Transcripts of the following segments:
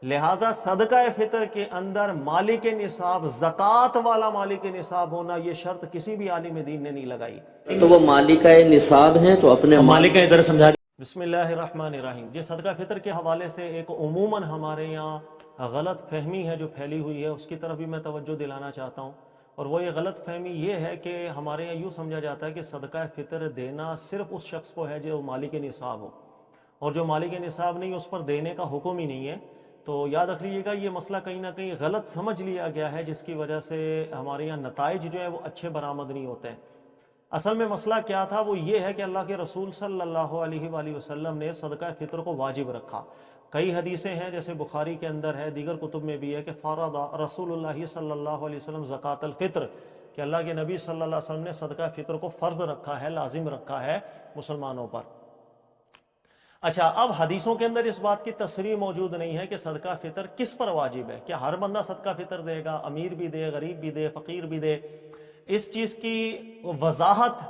لہٰذا صدقہ فطر کے اندر مالک نصاب، زکوٰۃ والا مالک نصاب ہونا، یہ شرط کسی بھی عالم دین نے نہیں لگائی۔ تو وہ مالکہ نصاب ہیں تو اپنے مالک ادھر سمجھا۔ بسم اللہ الرحمن الرحیم۔ یہ صدقہ فطر کے حوالے سے ایک عموماً ہمارے یہاں غلط فہمی ہے جو پھیلی ہوئی ہے، اس کی طرف بھی میں توجہ دلانا چاہتا ہوں۔ اور وہ یہ غلط فہمی یہ ہے کہ ہمارے یہاں یوں سمجھا جاتا ہے کہ صدقہ فطر دینا صرف اس شخص کو ہے جو مالک نصاب ہو، اور جو مالک نصاب نہیں اس پر دینے کا حکم ہی نہیں ہے۔ تو یاد رکھ لیجیے گا، یہ مسئلہ کہیں نہ کہیں غلط سمجھ لیا گیا ہے، جس کی وجہ سے ہمارے یہاں نتائج جو ہے وہ اچھے برآمد نہیں ہوتے ہیں۔ اصل میں مسئلہ کیا تھا، وہ یہ ہے کہ اللہ کے رسول صلی اللہ علیہ وآلہ وسلم نے صدقہ فطر کو واجب رکھا۔ کئی حدیثیں ہیں، جیسے بخاری کے اندر ہے، دیگر کتب میں بھی ہے کہ فرض رسول اللہ صلی اللہ علیہ وسلم زکوٰۃ الفطر، کہ اللہ کے نبی صلی اللہ علیہ وسلم نے صدقہ فطر کو فرض رکھا ہے، لازم رکھا ہے مسلمانوں پر۔ اچھا، اب حدیثوں کے اندر اس بات کی تصریح موجود نہیں ہے کہ صدقہ فطر کس پر واجب ہے، کیا ہر بندہ صدقہ فطر دے گا، امیر بھی دے، غریب بھی دے، فقیر بھی دے؟ اس چیز کی وضاحت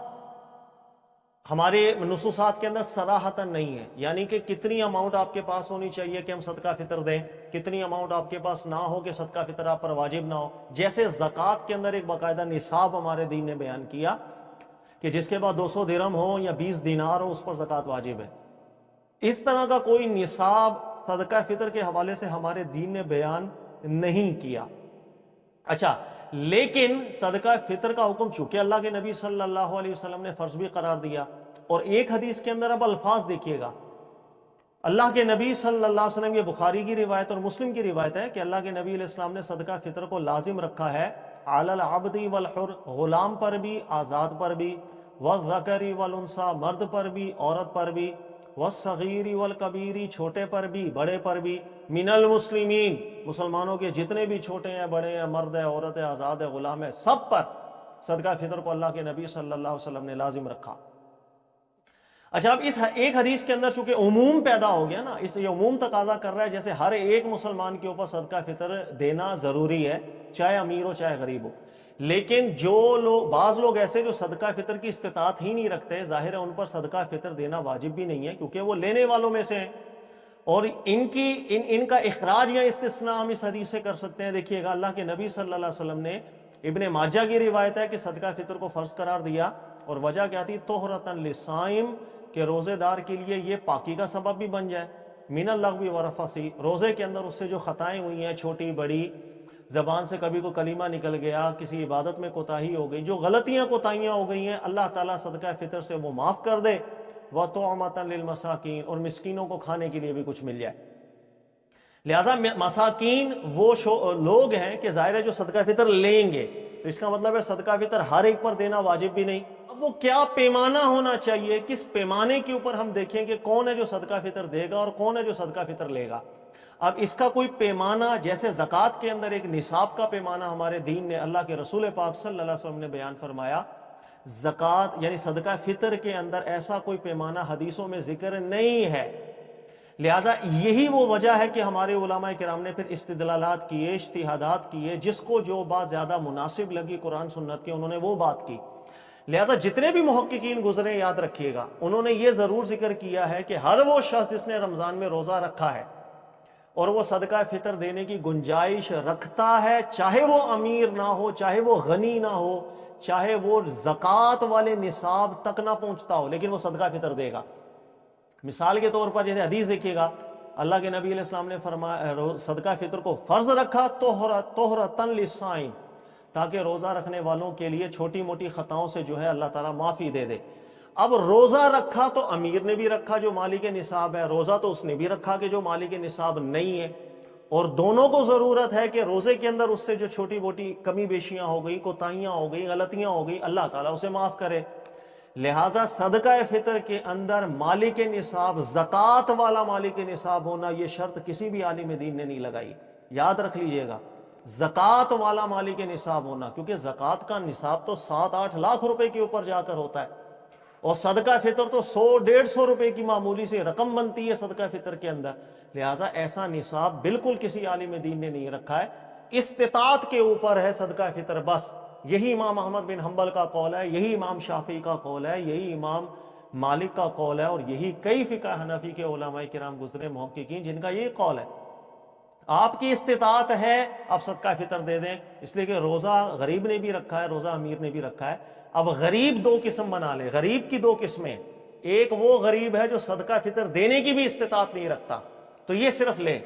ہمارے نصوصات کے اندر صراحتاً نہیں ہے، یعنی کہ کتنی اماؤنٹ آپ کے پاس ہونی چاہیے کہ ہم صدقہ فطر دیں، کتنی اماؤنٹ آپ کے پاس نہ ہو کہ صدقہ فطر آپ پر واجب نہ ہو۔ جیسے زکوٰۃ کے اندر ایک باقاعدہ نصاب ہمارے دین نے بیان کیا کہ جس کے بعد 200 درہم ہو یا 20 دینار ہو، اس پر زکوٰۃ واجب ہے۔ اس طرح کا کوئی نصاب صدقہ فطر کے حوالے سے ہمارے دین نے بیان نہیں کیا۔ اچھا، لیکن صدقہ فطر کا حکم چونکہ اللہ کے نبی صلی اللہ علیہ وسلم نے فرض بھی قرار دیا، اور ایک حدیث کے اندر اب الفاظ دیکھیے گا، اللہ کے نبی صلی اللہ علیہ وسلم، یہ بخاری کی روایت اور مسلم کی روایت ہے کہ اللہ کے نبی علیہ السلام نے صدقہ فطر کو لازم رکھا ہے علی العبد والحر، غلام پر بھی، آزاد پر بھی، والذکر والانثی، مرد پر بھی، عورت پر بھی، والصغیر والکبیر، چھوٹے پر بھی، بڑے پر بھی، من المسلمین، مسلمانوں کے جتنے بھی چھوٹے ہیں، بڑے ہیں، مرد ہے، عورت ہے، آزاد ہے، غلام ہے، سب پر صدقہ فطر کو اللہ کے نبی صلی اللہ علیہ وسلم نے لازم رکھا۔ اچھا، اب اس ایک حدیث کے اندر چونکہ عموم پیدا ہو گیا نا، اس یہ عموم تقاضا کر رہا ہے جیسے ہر ایک مسلمان کے اوپر صدقہ فطر دینا ضروری ہے، چاہے امیر ہو چاہے غریب ہو۔ لیکن بعض لوگ ایسے جو صدقہ فطر کی استطاعت ہی نہیں رکھتے، ظاہر ہے ان پر صدقہ فطر دینا واجب بھی نہیں ہے، کیونکہ وہ لینے والوں میں سے ہیں، اور ان کا اخراج یا استثناء ہم اس حدیث سے کر سکتے ہیں۔ دیکھیے گا، اللہ کے نبی صلی اللہ علیہ وسلم نے، ابن ماجہ کی روایت ہے کہ صدقہ فطر کو فرض قرار دیا، اور وجہ کیا تھی؟ طہرۃ للصائم، کہ روزے دار کے لیے یہ پاکی کا سبب بھی بن جائے، من اللغو والرفث، روزے کے اندر اس سے جو خطائیں ہوئی ہیں چھوٹی بڑی، زبان سے کبھی کوئی کلمہ نکل گیا، کسی عبادت میں کوتاہی ہو گئی، جو غلطیاں کوتاہیاں ہو گئی ہیں، اللہ تعالیٰ صدقہ فطر سے وہ معاف کر دے، وَطُعْمَةً لِلْمَسَاكِينَ، اور مسکینوں کو کھانے کے لیے بھی کچھ مل جائے۔ لہٰذا مساکین وہ لوگ ہیں کہ ظاہر ہے جو صدقہ فطر لیں گے، تو اس کا مطلب ہے صدقہ فطر ہر ایک پر دینا واجب بھی نہیں۔ اب وہ کیا پیمانہ ہونا چاہیے، کس پیمانے کے اوپر ہم دیکھیں کہ کون ہے جو صدقہ فطر دے گا اور کون ہے جو صدقہ فطر لے گا۔ اب اس کا کوئی پیمانہ، جیسے زکوٰۃ کے اندر ایک نصاب کا پیمانہ ہمارے دین نے، اللہ کے رسول پاک صلی اللہ علیہ وسلم نے بیان فرمایا، زکوٰۃ یعنی صدقہ فطر کے اندر ایسا کوئی پیمانہ حدیثوں میں ذکر نہیں ہے۔ لہٰذا یہی وہ وجہ ہے کہ ہمارے علماء کرام نے پھر استدلالات کیے، اجتہادات کیے، جس کو جو بات زیادہ مناسب لگی قرآن سنت کے، انہوں نے وہ بات کی۔ لہٰذا جتنے بھی محققین گزرے، یاد رکھیے گا، انہوں نے یہ ضرور ذکر کیا ہے کہ ہر وہ شخص جس نے رمضان میں روزہ رکھا ہے اور وہ صدقہ فطر دینے کی گنجائش رکھتا ہے، چاہے وہ امیر نہ ہو، چاہے وہ غنی نہ ہو، چاہے وہ زکوٰۃ والے نصاب تک نہ پہنچتا ہو، لیکن وہ صدقہ فطر دے گا۔ مثال کے طور پر جیسے حدیث دیکھیے گا، اللہ کے نبی علیہ السلام نے فرمایا، صدقہ فطر کو فرض رکھا طہرۃ للصائم، تاکہ روزہ رکھنے والوں کے لیے چھوٹی موٹی خطاؤں سے جو ہے اللہ تعالیٰ معافی دے دے۔ اب روزہ رکھا تو امیر نے بھی رکھا جو مالک نصاب ہے، روزہ تو اس نے بھی رکھا کہ جو مالک نصاب نہیں ہے، اور دونوں کو ضرورت ہے کہ روزے کے اندر اس سے جو چھوٹی موٹی کمی بیشیاں ہو گئی، کوتاہیاں ہو گئی، غلطیاں ہو گئی، اللہ تعالیٰ اسے معاف کرے۔ لہٰذا صدقہ فطر کے اندر مالک نصاب، زکوٰۃ والا مالک نصاب ہونا، یہ شرط کسی بھی عالم دین نے نہیں لگائی، یاد رکھ لیجئے گا، زکوٰۃ والا مالک نصاب ہونا، کیونکہ زکوٰۃ کا نصاب تو 7-8 لاکھ روپے کے اوپر جا کر ہوتا ہے، اور صدقہ فطر تو 100-150 روپے کی معمولی سی رقم بنتی ہے صدقہ فطر کے اندر۔ لہٰذا ایسا نصاب بالکل کسی عالم دین نے نہیں رکھا ہے، استطاعت کے اوپر ہے صدقہ فطر بس۔ یہی امام احمد بن حنبل کا قول ہے، یہی امام شافعی کا قول ہے، یہی امام مالک کا قول ہے، اور یہی کئی فقہ حنفی کے علماء کرام گزرے محققین جن کا یہی قول ہے۔ آپ کی استطاعت ہے آپ صدقہ فطر دے دیں، اس لیے کہ روزہ غریب نے بھی رکھا ہے، روزہ امیر نے بھی رکھا ہے۔ اب غریب دو قسم بنا لے، غریب کی دو قسمیں، ایک وہ غریب ہے جو صدقہ فطر دینے کی بھی استطاعت نہیں رکھتا تو یہ صرف لے،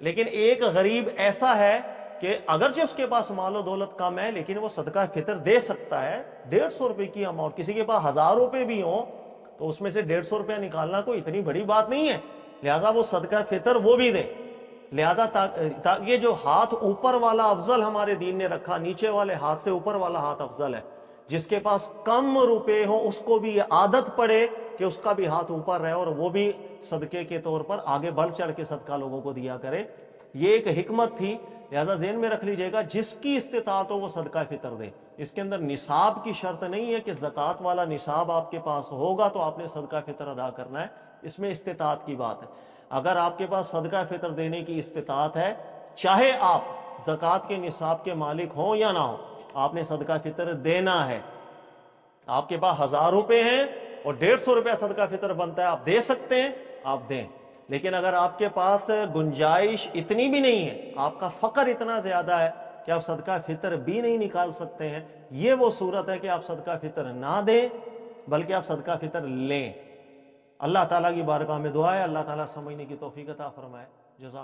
لیکن ایک غریب ایسا ہے کہ اگرچہ اس کے پاس مال و دولت کم ہے لیکن وہ صدقہ فطر دے سکتا ہے، 150 روپے کی اماؤنٹ، کسی کے پاس 1000 روپے بھی ہوں تو اس میں سے 150 روپیہ نکالنا کوئی اتنی بڑی بات نہیں ہے، لہٰذا وہ صدقہ فطر وہ بھی دے۔ لہٰذا یہ جو ہاتھ اوپر والا افضل ہمارے دین نے رکھا، نیچے والے ہاتھ سے اوپر والا ہاتھ افضل ہے، جس کے پاس کم روپے ہوں اس کو بھی یہ عادت پڑے کہ اس کا بھی ہاتھ اوپر رہے اور وہ بھی صدقے کے طور پر آگے بڑھ چڑھ کے صدقہ لوگوں کو دیا کرے۔ یہ ایک حکمت تھی، لہذا ذہن میں رکھ لیجئے گا، جس کی استطاعت ہو وہ صدقہ فطر دے۔ اس کے اندر نصاب کی شرط نہیں ہے کہ زکوٰۃ والا نصاب آپ کے پاس ہوگا تو آپ نے صدقہ فطر ادا کرنا ہے، اس میں استطاعت کی بات ہے۔ اگر آپ کے پاس صدقہ فطر دینے کی استطاعت ہے، چاہے آپ زکوٰۃ کے نصاب کے مالک ہوں یا نہ ہوں، آپ نے صدقہ فطر دینا ہے۔ آپ کے پاس 1000 روپے ہیں اور 150 روپیہ صدقہ فطر بنتا ہے، آپ دے سکتے ہیں، آپ دیں۔ لیکن اگر آپ کے پاس گنجائش اتنی بھی نہیں ہے، آپ کا فقر اتنا زیادہ ہے کہ آپ صدقہ فطر بھی نہیں نکال سکتے ہیں، یہ وہ صورت ہے کہ آپ صدقہ فطر نہ دیں بلکہ آپ صدقہ فطر لیں۔ اللہ تعالیٰ کی بارگاہ میں دعا ہے اللہ تعالیٰ سمجھنے کی توفیق عطا فرمائے۔ جزاک